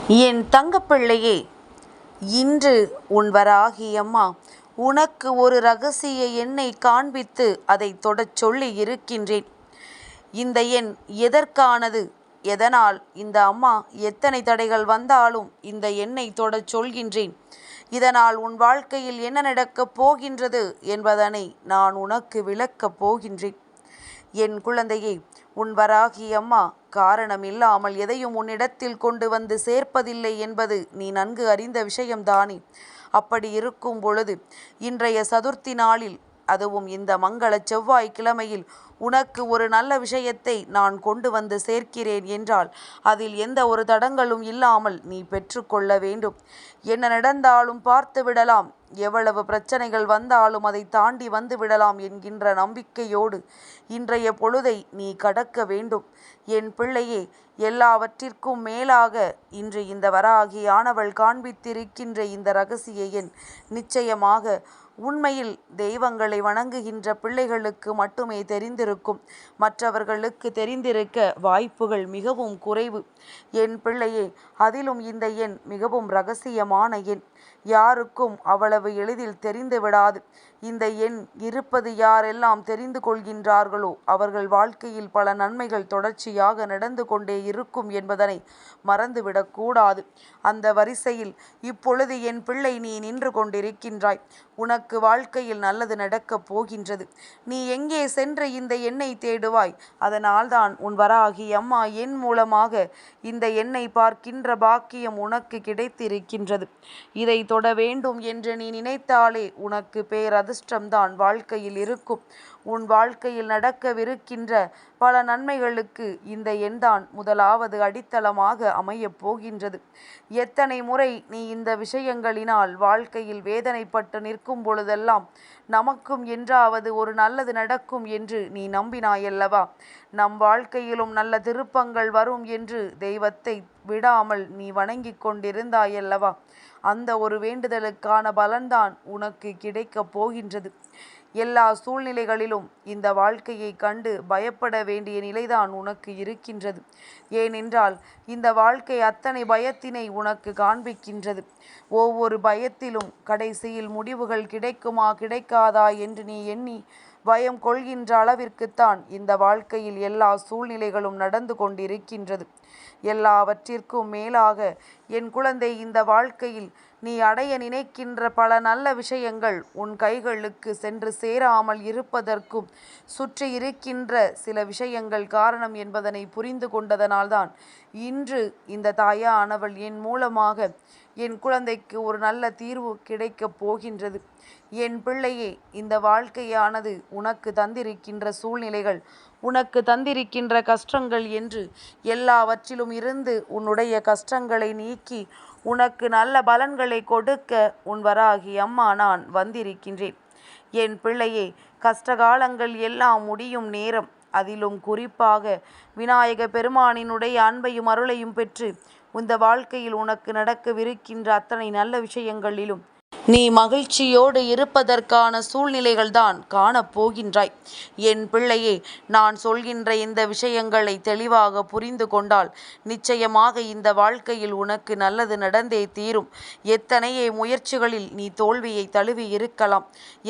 என் தங்கப்பிள்ளையே, இன்று உன் வராகியம்மா உனக்கு ஒரு இரகசிய எண்ணை காண்பித்து அதை தொடச் சொல்லி இருக்கின்றேன். இந்த எண் எதற்கானது, எதனால் இந்த அம்மா எத்தனை தடைகள் வந்தாலும் இந்த எண்ணை தொடச் சொல்கின்றேன், இதனால் உன் வாழ்க்கையில் என்ன நடக்கப் போகின்றது என்பதனை நான் உனக்கு விளக்கப் போகின்றேன். என் குழந்தையே, உன் வராகி அம்மா காரணமில்லாமல் எதையும் உன்னிடத்தில் கொண்டு வந்து சேர்ப்பதில்லை என்பது நீ நன்கு அறிந்த விஷயம்தானே. அப்படி இருக்கும் பொழுது இன்றைய சதுர்த்தி நாளில், அதுவும் இந்த மங்கள செவ்வாய்க்கிழமையில் உனக்கு ஒரு நல்ல விஷயத்தை நான் கொண்டு வந்து சேர்க்கிறேன் என்றால் அதில் எந்த ஒரு தடங்களும் இல்லாமல் நீ பெற்றுக்கொள்ள வேண்டும். என்ன நடந்தாலும் பார்த்து விடலாம், எவ்வளவு பிரச்சனைகள் வந்தாலும் அதை தாண்டி வந்து விடலாம் என்கின்ற நம்பிக்கையோடு இன்றைய பொழுதை நீ கடக்க வேண்டும். என் பிள்ளையே, எல்லாவற்றிற்கும் மேலாக இன்று இந்த வராகியானவள் காண்பித்திருக்கின்ற இந்த இரகசிய எண் நிச்சயமாக உண்மையில் தெய்வங்களை வணங்குகின்ற பிள்ளைகளுக்கு மட்டுமே தெரிந்திருக்கும். மற்றவர்களுக்கு தெரிந்திருக்க வாய்ப்புகள் மிகவும் குறைவு. என் பிள்ளையே, அதிலும் இந்த எண் மிகவும் இரகசியமான எண், யாருக்கும் அவ்வளவு எளிதில் தெரிந்து விடாது. இந்த எண் இருப்பது யாரெல்லாம் தெரிந்து கொள்கின்றார்களோ அவர்கள் வாழ்க்கையில் பல நன்மைகள் தொடர்ச்சியாக நடந்து கொண்டே இருக்கும் என்பதனை மறந்துவிடக்கூடாது. அந்த வரிசையில் இப்பொழுது என் பிள்ளை நீ நின்று கொண்டிருக்கின்றாய். உனக்கு வாழ்க்கையில் நல்லது நடக்கப் போகின்றது. நீ எங்கே சென்று இந்த எண்ணை தேடுவாய்? அதனால்தான் உன் வராகி அம்மா என் மூலமாக இந்த எண்ணை பார்க்கின்ற பாக்கியம் உனக்கு கிடைத்திருக்கின்றது. இதை தொட வேண்டும் என்று நீ நினைத்தாலே உனக்கு பேரதிர்ஷ்டம்தான் வாழ்க்கையில் இருக்கும். உன் வாழ்க்கையில் நடக்கவிருக்கின்ற பல நன்மைகளுக்கு இந்த எண்தான் முதலாவது அடித்தளமாக அமையப் போகின்றது. எத்தனை முறை நீ இந்த விஷயங்களினால் வாழ்க்கையில் வேதனைப்பட்டு நிற்கும் பொழுதெல்லாம் நமக்கும் என்றாவது ஒரு நல்லது நடக்கும் என்று நீ நம்பினாயல்லவா? நம் வாழ்க்கையிலும் நல்ல திருப்பங்கள் வரும் என்று தெய்வத்தை விடாமல் நீ வணங்கி கொண்டிருந்தாயல்லவா? அந்த ஒரு வேண்டுதலுக்கான பலன்தான் உனக்கு கிடைக்கப் போகின்றது. எல்லா சூழ்நிலைகளிலும் இந்த வாழ்க்கையை கண்டு பயப்பட வேண்டிய நிலைதான் உனக்கு இருக்கின்றது. ஏனென்றால் இந்த வாழ்க்கை அத்தனை பயத்தினை உனக்கு காண்பிக்கின்றது. ஒவ்வொரு பயத்திலும் கடைசியில் முடிவுகள் கிடைக்குமா கிடைக்காதா என்று நீ எண்ணி பயம் கொள்கின்ற அளவிற்குத்தான் இந்த வாழ்க்கையில் எல்லா சூழ்நிலைகளும் நடந்து கொண்டிருக்கின்றது. எல்லாவற்றிற்கும் மேலாக என் குழந்தை, இந்த வாழ்க்கையில் நீ அடைய நினைக்கின்ற பல நல்ல விஷயங்கள் உன் கைகளுக்கு சென்று சேராமல் இருப்பதற்கும் சுற்றி இருக்கின்ற சில விஷயங்கள் காரணம் என்பதனை புரிந்து கொண்டதனால்தான் இன்று இந்த தாயானவள் என் மூலமாக என் குழந்தைக்கு ஒரு நல்ல தீர்வு கிடைக்கப் போகின்றது. என் பிள்ளையே, இந்த வாழ்க்கையானது உனக்கு தந்திருக்கின்ற சூழ்நிலைகள், உனக்கு தந்திருக்கின்ற கஷ்டங்கள் என்று எல்லாவற்றிலும் இருந்து உன்னுடைய கஷ்டங்களை நீக்கி உனக்கு நல்ல பலன்களை கொடுக்க உன் வராகி அம்மா நான் வந்திருக்கின்றேன். என் பிள்ளையே, கஷ்டகாலங்கள் எல்லாம் முடியும் நேரம், அதிலும் குறிப்பாக விநாயக பெருமானினுடைய அன்பையும் அருளையும் பெற்று இந்த வாழ்க்கையில் உனக்கு நடக்கவிருக்கின்ற அத்தனை நல்ல விஷயங்களிலும் நீ மகிழ்ச்சியோடு இருப்பதற்கான சூழ்நிலைகள்தான் காணப்போகின்றாய். என் பிள்ளையே, நான் சொல்கின்ற இந்த விஷயங்களை தெளிவாக புரிந்து கொண்டால் நிச்சயமாக இந்த வாழ்க்கையில் உனக்கு நல்லது நடந்தே தீரும். எத்தனையோ முயற்சிகளில் நீ தோல்வியை தழுவி இருக்கலாம்,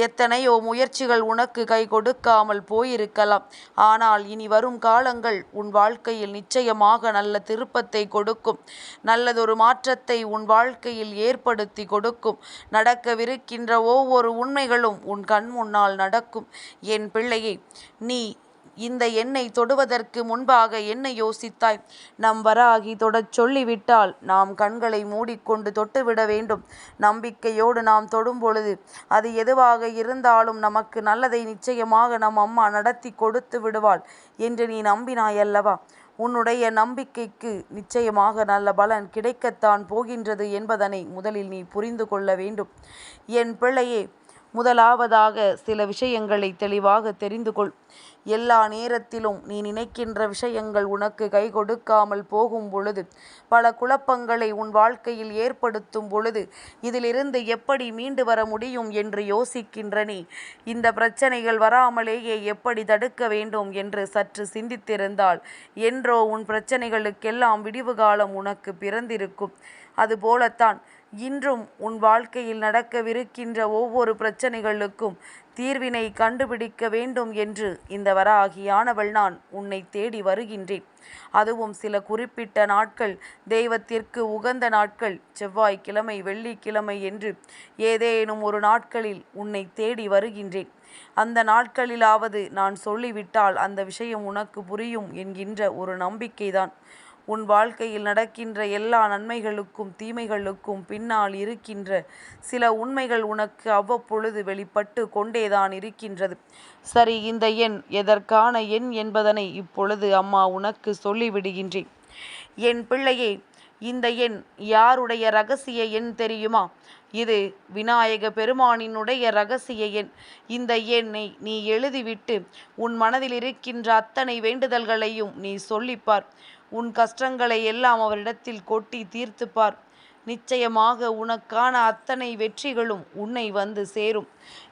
எத்தனையோ முயற்சிகள் உனக்கு கை கொடுக்காமல் போயிருக்கலாம். ஆனால் இனி வரும் காலங்கள் உன் வாழ்க்கையில் நிச்சயமாக நல்ல திருப்பத்தை கொடுக்கும், நல்லதொரு மாற்றத்தை உன் வாழ்க்கையில் ஏற்படுத்தி கொடுக்கும். நடக்கவிருக்கின்ற ஒவ்வொரு உண்மைகளும் உன் கண் முன்னால் நடக்கும். என் பிள்ளையே, நீ இந்த எண்ணை தொடுவதற்கு முன்பாக என்ன யோசித்தாய்? நம் வராகி தொடச் சொல்லிவிட்டால் நாம் கண்களை மூடிக்கொண்டு தொட்டுவிட வேண்டும். நம்பிக்கையோடு நாம் தொடும் பொழுது அது எதுவாக இருந்தாலும் நமக்கு நல்லதை நிச்சயமாக நம் அம்மா நடத்தி கொடுத்து விடுவாள் என்று நீ நம்பினாயல்லவா? உன்னுடைய நம்பிக்கைக்கு நிச்சயமாக நல்ல பலன் கிடைக்கத்தான் போகின்றது என்பதனை முதலில் நீ புரிந்து கொள்ள வேண்டும். என் பிள்ளையே, முதலாவதாக சில விஷயங்களை தெளிவாக தெரிந்து கொள். எல்லா நேரத்திலும் நீ நினைக்கின்ற விஷயங்கள் உனக்கு கை கொடுக்காமல் போகும் பொழுது, பல குழப்பங்களை உன் வாழ்க்கையில் ஏற்படுத்தும் பொழுது, இதிலிருந்து எப்படி மீண்டு வர முடியும் என்று யோசிக்கின்ற நீ, இந்த பிரச்சனைகள் வராமலேயே எப்படி தடுக்க வேண்டும் என்று சற்று சிந்தித்திருந்தால், என்றோ உன் பிரச்சனைகளுக்கெல்லாம் விடிவு காலம் உனக்கு பிறந்திருக்கும். அதுபோலத்தான் இன்றும் உன் வாழ்க்கையில் நடக்கவிருக்கின்ற ஒவ்வொரு பிரச்சனைகளுக்கும் தீர்வினை கண்டுபிடிக்க வேண்டும் என்று இந்த வராகியானவள் நான் உன்னை தேடி வருகின்றேன். அதுவும் சில குறிப்பிட்ட நாட்கள், தெய்வத்திற்கு உகந்த நாட்கள், செவ்வாய்க்கிழமை, வெள்ளிக்கிழமை என்று ஏதேனும் ஒரு நாட்களில் உன்னை தேடி வருகின்றேன். அந்த நாட்களிலாவது நான் சொல்லிவிட்டால் அந்த விஷயம் உனக்கு புரியும் என்கின்ற ஒரு நம்பிக்கைதான். உன் வாழ்க்கையில் நடக்கின்ற எல்லா நன்மைகளுக்கும் தீமைகளுக்கும் பின்னால் இருக்கின்ற சில உண்மைகள் உனக்கு அவ்வப்பொழுது வெளிப்பட்டு கொண்டேதான் இருக்கின்றது. சரி, இந்த எண் எதற்கான எண் என்பதனை இப்பொழுது அம்மா உனக்கு சொல்லிவிடுகின்றேன். என் பிள்ளையே, இந்த எண் யாருடைய இரகசிய எண் தெரியுமா? இது விநாயக பெருமானினுடைய இரகசிய எண். இந்த எண்ணை நீ எழுதிவிட்டு உன் மனதில் இருக்கின்ற அத்தனை வேண்டுதல்களையும் நீ சொல்லிப்பார். உன் கஷ்டங்களை எல்லாம் அவரிடத்தில் கொட்டி தீர்த்துப்பார். நிச்சயமாக உனக்கான அத்தனை வெற்றிகளும் உன்னை வந்து சேரும்.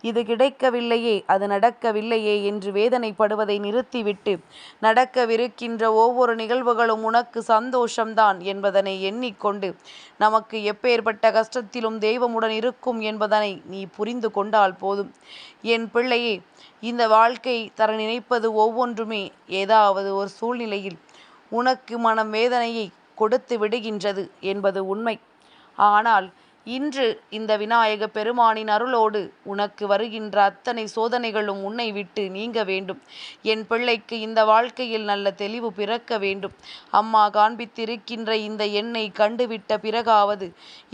இது கிடைக்கவில்லையே, அது நடக்கவில்லையே என்று வேதனைப்படுவதை நிறுத்திவிட்டு, நடக்கவிருக்கின்ற ஒவ்வொரு நிகழ்வுகளும் உனக்கு சந்தோஷம்தான் என்பதனை எண்ணிக்கொண்டு, நமக்கு எப்பேற்பட்ட கஷ்டத்திலும் தெய்வமுடன் இருக்கும் என்பதனை நீ புரிந்து கொண்டால் போதும். என் பிள்ளையே, இந்த வாழ்க்கை தர நினைப்பது ஒவ்வொன்றுமே ஏதாவது ஒரு சூழ்நிலையில் உனக்கு மனம் வேதனையை கொடுத்து விடுகின்றது என்பது உண்மை. ஆனால் இன்று இந்த விநாயக பெருமானின் அருளோடு உனக்கு வருகின்ற அத்தனை சோதனைகளும் உன்னை விட்டு நீங்க வேண்டும். என் பிள்ளைக்கு இந்த வாழ்க்கையில் நல்ல தெளிவு பிறக்க வேண்டும். அம்மா காண்பித்திருக்கின்ற இந்த எண்ணை கண்டுவிட்ட பிறகாவது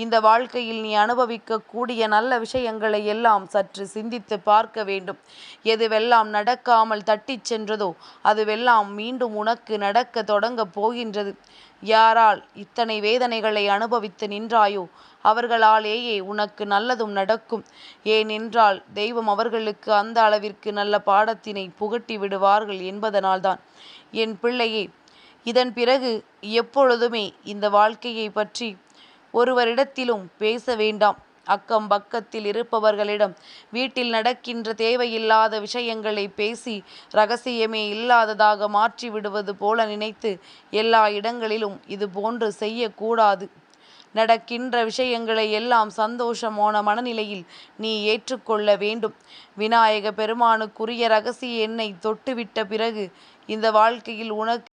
இந்த வாழ்க்கையில் நீ அனுபவிக்கக்கூடிய நல்ல விஷயங்களை எல்லாம் சற்று சிந்தித்து பார்க்க வேண்டும். எதுவெல்லாம் நடக்காமல் தட்டிச் சென்றதோ அதுவெல்லாம் மீண்டும் உனக்கு நடக்க தொடங்கப் போகின்றது. யாரால் இத்தனை வேதனைகளை அனுபவித்து நின்றாயோ அவர்களாலேயே உனக்கு நல்லதும் நடக்கும். ஏனென்றால் தெய்வம் அவர்களுக்கு அந்த அளவிற்கு நல்ல பாடத்தினை புகட்டி விடுவார்கள் என்பதனால்தான். என் பிள்ளையே, இதன் பிறகு எப்பொழுதுமே இந்த வாழ்க்கையை பற்றி ஒருவரிடத்திலும் பேச வேண்டாம். அக்கம் பக்கத்தில் இருப்பவர்களிடம் வீட்டில் நடக்கின்ற தேவையில்லாத விஷயங்களை பேசி இரகசியமே இல்லாததாக மாற்றி விடுவது போல நினைத்து எல்லா இடங்களிலும் இது போன்று செய்யக்கூடாது. நடக்கின்ற விஷயங்களை எல்லாம் சந்தோஷமான மனநிலையில் நீ ஏற்றுக்கொள்ள வேண்டும். விநாயக பெருமானுக்குரிய இரகசிய எண்ணை தொட்டுவிட்ட பிறகு இந்த வாழ்க்கையில் உனக்கு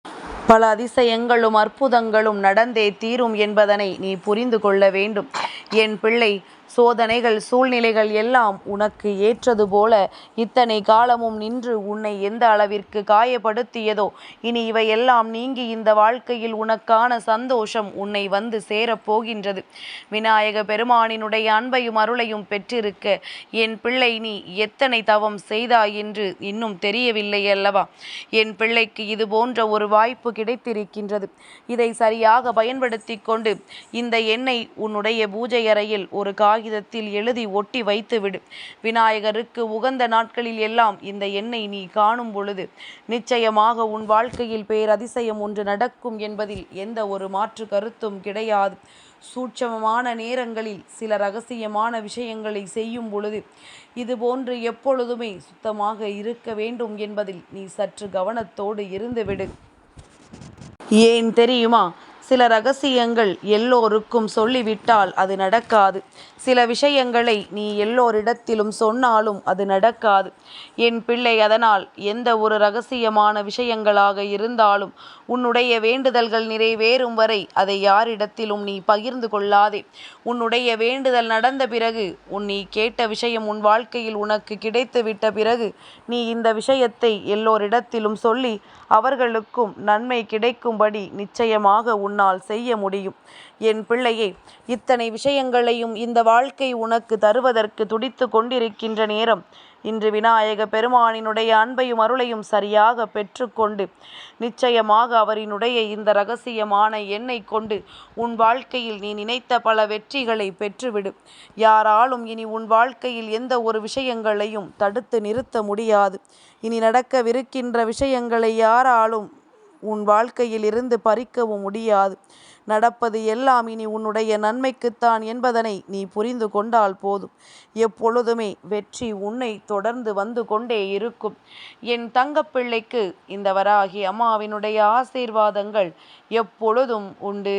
பல அதிசயங்களும் அற்புதங்களும் நடந்தே தீரும் என்பதனை நீ புரிந்து கொள்ள வேண்டும். என் பிள்ளை, சோதனைகள் சூழ்நிலைகள் எல்லாம் உனக்கு ஏற்றது போல இத்தனை காலமும் நின்று உன்னை எந்த அளவிற்கு காயப்படுத்தியதோ இனி இவையெல்லாம் நீங்கி இந்த வாழ்க்கையில் உனக்கான சந்தோஷம் உன்னை வந்து சேரப்போகின்றது. விநாயக பெருமானினுடைய அன்பையும் அருளையும் பெற்றிருக்க என் பிள்ளை, நீ எத்தனை தவம் செய்தாய் என்று இன்னும் தெரியவில்லை அல்லவா? என் பிள்ளைக்கு இது போன்ற ஒரு வாய்ப்பு கிடைத்திருக்கின்றது. இதை சரியாக பயன்படுத்தி கொண்டு இந்த எண்ணை உன்னுடைய பூஜை அறையில் ஒரு காகிதத்தில் எழுதி ஒட்டி வைத்துவிடு. விநாயகருக்கு உகந்த நாட்களில் எல்லாம் இந்த எண்ணை நீ காணும் பொழுது நிச்சயமாக உன் வாழ்க்கையில் பேரதிசயம் ஒன்று நடக்கும் என்பதில் எந்த ஒரு மாற்று கருத்தும் கிடையாது. சூட்சமமான நேரங்களில் சில ரகசியமான விஷயங்களை செய்யும் பொழுது இதுபோன்று எப்பொழுதுமே சுத்தமாக இருக்க வேண்டும் என்பதில் நீ சற்று கவனத்தோடு இருந்துவிடு. ஏன் தெரியுமா? சில ரகசியங்கள் எல்லோருக்கும் சொல்லிவிட்டால் அது நடக்காது. சில விஷயங்களை நீ எல்லோரிடத்திலும் சொன்னாலும் அது நடக்காது. என் பிள்ளை, அதனால் எந்த ஒரு ரகசியமான விஷயங்களாக இருந்தாலும் உன்னுடைய வேண்டுதல்கள் நிறைவேறும் வரை அதை யாரிடத்திலும் நீ பகிர்ந்து கொள்ளாதே. உன்னுடைய வேண்டுதல் நடந்த பிறகு, நீ கேட்ட விஷயம் உன் வாழ்க்கையில் உனக்கு கிடைத்துவிட்ட பிறகு நீ இந்த விஷயத்தை எல்லோரிடத்திலும் சொல்லி அவர்களுக்கும் நன்மை கிடைக்கும்படி நிச்சயமாக உன்னால் செய்ய முடியும். என் பிள்ளையே, இத்தனை விஷயங்களையும் இந்த வாழ்க்கை உனக்கு தருவதற்கு துடித்து கொண்டிருக்கின்ற நேரம் இன்று விநாயக பெருமானினுடைய அன்பையும் அருளையும் சரியாக பெற்றுக்கொண்டு நிச்சயமாக அவரினுடைய இந்த இரகசியமான எண்ணெய் கொண்டு உன் வாழ்க்கையில் நீ நினைத்த பல வெற்றிகளை பெற்றுவிடு. யாராலும் இனி உன் வாழ்க்கையில் எந்த ஒரு விஷயங்களையும் தடுத்து நிறுத்த முடியாது. இனி நடக்கவிருக்கின்ற விஷயங்களை யாராலும் உன் வாழ்க்கையில் இருந்து பறிக்கவும் முடியாது. நடப்பது எல்லாம் இனி உன்னுடைய நன்மைக்குத்தான் என்பதனை நீ புரிந்து கொண்டால் போதும். எப்பொழுதுமே வெற்றி உன்னை தொடர்ந்து வந்து கொண்டே இருக்கும். என் தங்கப்பிள்ளைக்கு இந்த வராகி அம்மாவினுடைய ஆசீர்வாதங்கள் எப்பொழுதும் உண்டு.